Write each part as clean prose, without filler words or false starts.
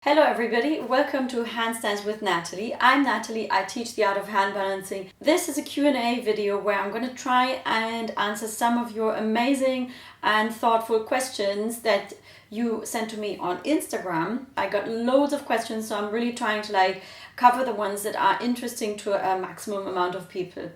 Hello everybody, welcome to Handstands with Natalie. I'm Natalie, I teach the Art of Handbalancing. This is a Q&A video where I'm going to try and answer some of your amazing and thoughtful questions that you sent to me on Instagram. I got loads of questions, so I'm really trying to cover the ones that are interesting to a maximum amount of people.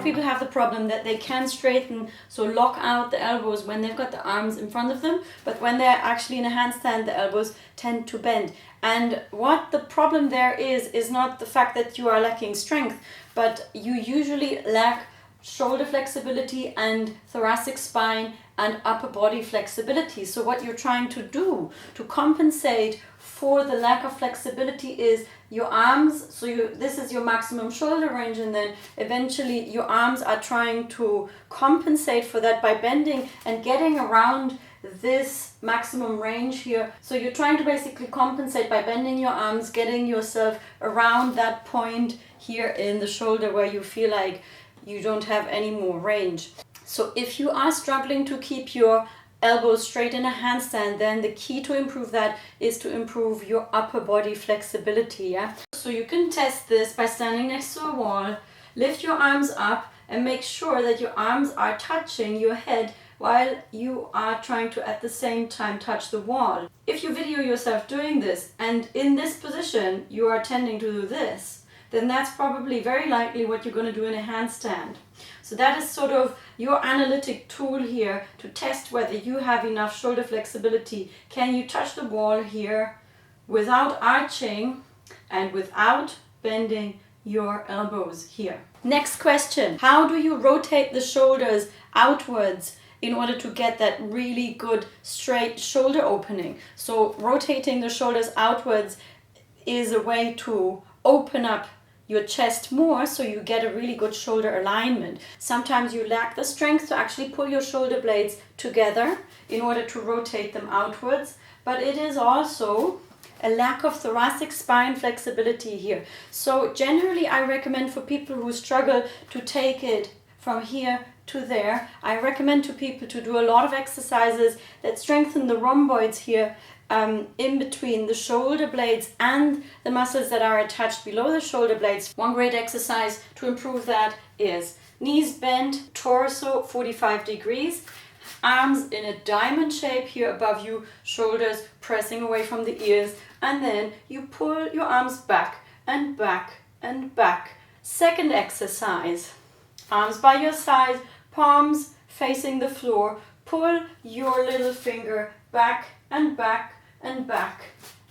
People have the problem that they can straighten, so lock out the elbows when they've got the arms in front of them, but when they're actually in a handstand, the elbows tend to bend. And what the problem there is not the fact that you are lacking strength, but you usually lack shoulder flexibility and thoracic spine and upper body flexibility. So what you're trying to do to compensate for the lack of flexibility is your arms, so this is your maximum shoulder range, and then eventually your arms are trying to compensate for that by bending and getting around this maximum range here. So you're trying to basically compensate by bending your arms, getting yourself around that point here in the shoulder where you feel like you don't have any more range. So if you are struggling to keep your elbows straight in a handstand, then the key to improve that is to improve your upper body flexibility. So you can test this by standing next to a wall, lift your arms up and make sure that your arms are touching your head while you are trying to at the same time touch the wall. If you video yourself doing this and in this position you are tending to do this, then that's probably very likely what you're going to do in a handstand. So that is sort of your analytic tool here to test whether you have enough shoulder flexibility. Can you touch the wall here without arching and without bending your elbows here? Next question. How do you rotate the shoulders outwards in order to get that really good straight shoulder opening? So rotating the shoulders outwards is a way to open up your chest more, so you get a really good shoulder alignment. Sometimes you lack the strength to actually pull your shoulder blades together in order to rotate them outwards, but it is also a lack of thoracic spine flexibility here. So generally I recommend for people who struggle to take it from here to there, I recommend to people to do a lot of exercises that strengthen the rhomboids here in between the shoulder blades and the muscles that are attached below the shoulder blades. One great exercise to improve that is knees bent, torso 45 degrees, arms in a diamond shape here above you, shoulders pressing away from the ears, and then you pull your arms back and back and back. Second exercise, arms by your side, palms facing the floor, pull your little finger back and back and back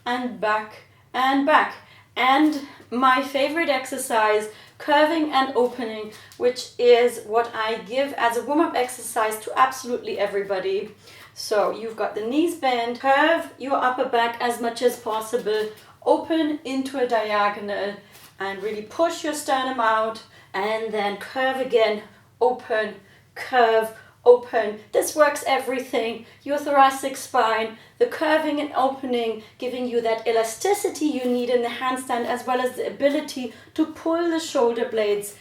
and back and back. And my favorite exercise, curving and opening, which is what I give as a warm-up exercise to absolutely everybody. So you've got the knees bent, curve your upper back as much as possible, open into a diagonal and really push your sternum out, and then curve again, open, curve, open. This works everything. Your thoracic spine, the curving and opening, giving you that elasticity you need in the handstand, as well as the ability to pull the shoulder blades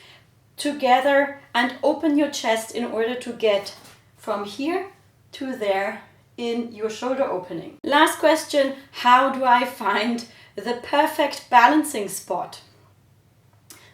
together and open your chest in order to get from here to there in your shoulder opening. Last question, how do I find the perfect balancing spot?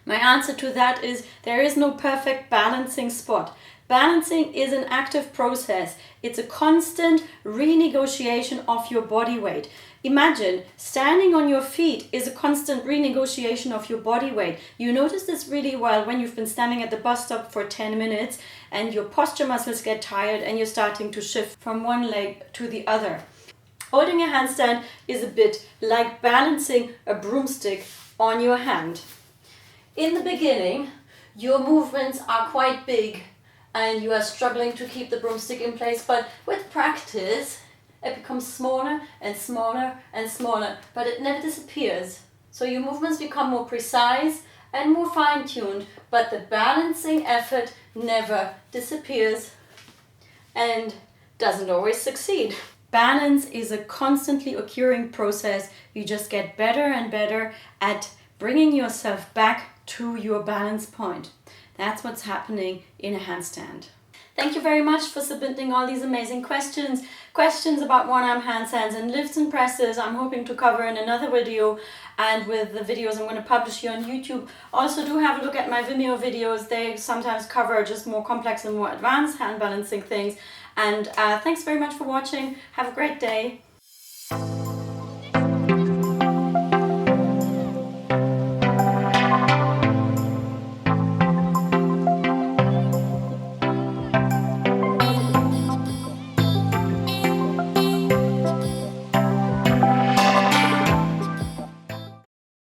My answer to that is there is no perfect balancing spot. Balancing is an active process. It's a constant renegotiation of your body weight. Imagine standing on your feet is a constant renegotiation of your body weight. You notice this really well when you've been standing at the bus stop for 10 minutes and your posture muscles get tired and you're starting to shift from one leg to the other. Holding a handstand is a bit like balancing a broomstick on your hand. In the beginning, your movements are quite big and you are struggling to keep the broomstick in place, but with practice it becomes smaller and smaller and smaller, but it never disappears. So your movements become more precise and more fine-tuned, but the balancing effort never disappears and doesn't always succeed. Balance is a constantly occurring process. You just get better and better at bringing yourself back to your balance point. That's what's happening in a handstand. Thank you very much for submitting all these amazing questions. Questions about one-arm handstands and lifts and presses I'm hoping to cover in another video, and with the videos I'm going to publish here on YouTube. Also do have a look at my Vimeo videos. They sometimes cover just more complex and more advanced hand balancing things. And thanks very much for watching. Have a great day.